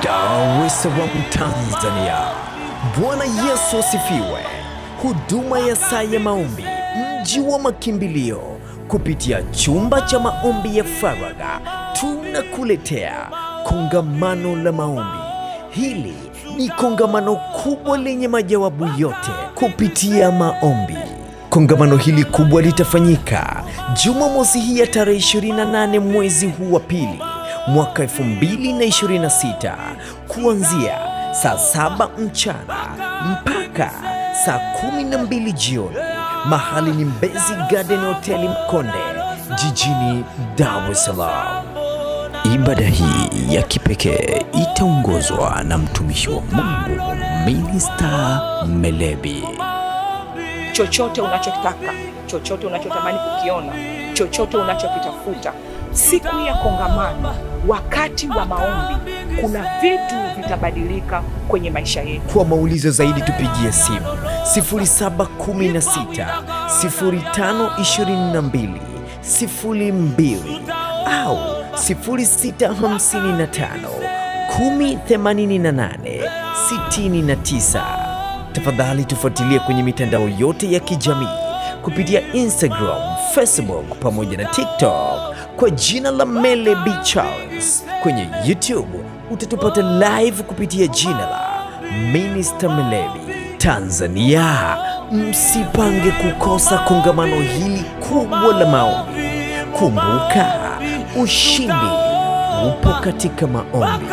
Dar es Salaam, Tanzania. Bwana Yesu asifiwe. Huduma ya saa ya maombi, mji wa makimbilio, kupitia chumba cha maombi ya faragha, tunakuletea kongamano la maombi. Hili ni kongamano kubwa lenye majawabu yote kupitia maombi. Kongamano hili kubwa litafanyika Jumamosi hii ya tarehe 28 mwezi huu wa pili mwaka 2026 kuanzia saa 7 mchana mpaka saa 12 jioni. Mahali ni Mbezi Garden Hotel Mkonde, jijini Dar es Salaam. Ibada hii ya kipekee itaongozwa na mtumishi wa Mungu Minister Melebi. Chochote unachotaka, chochote unachotamani kukiona, chochote unachokitafuta, siku ya kongamano, wakati wa maombi, kuna vitu vitabadilika kwenye maisha yetu. Kwa maulizo zaidi tupigie simu 0716 0522 02 au 0655 1088 69. Tafadhali tufuatilie kwenye mitandao yote ya kijamii kupitia Instagram, Facebook pamoja na TikTok kwa jina la Melebi Charles. Kwenye YouTube utatupata live kupitia jina la Minister Melebi. Tanzania, msipange kukosa kongamano hili kubwa la maombi. Kumbuka, ushindi upo katika maombi.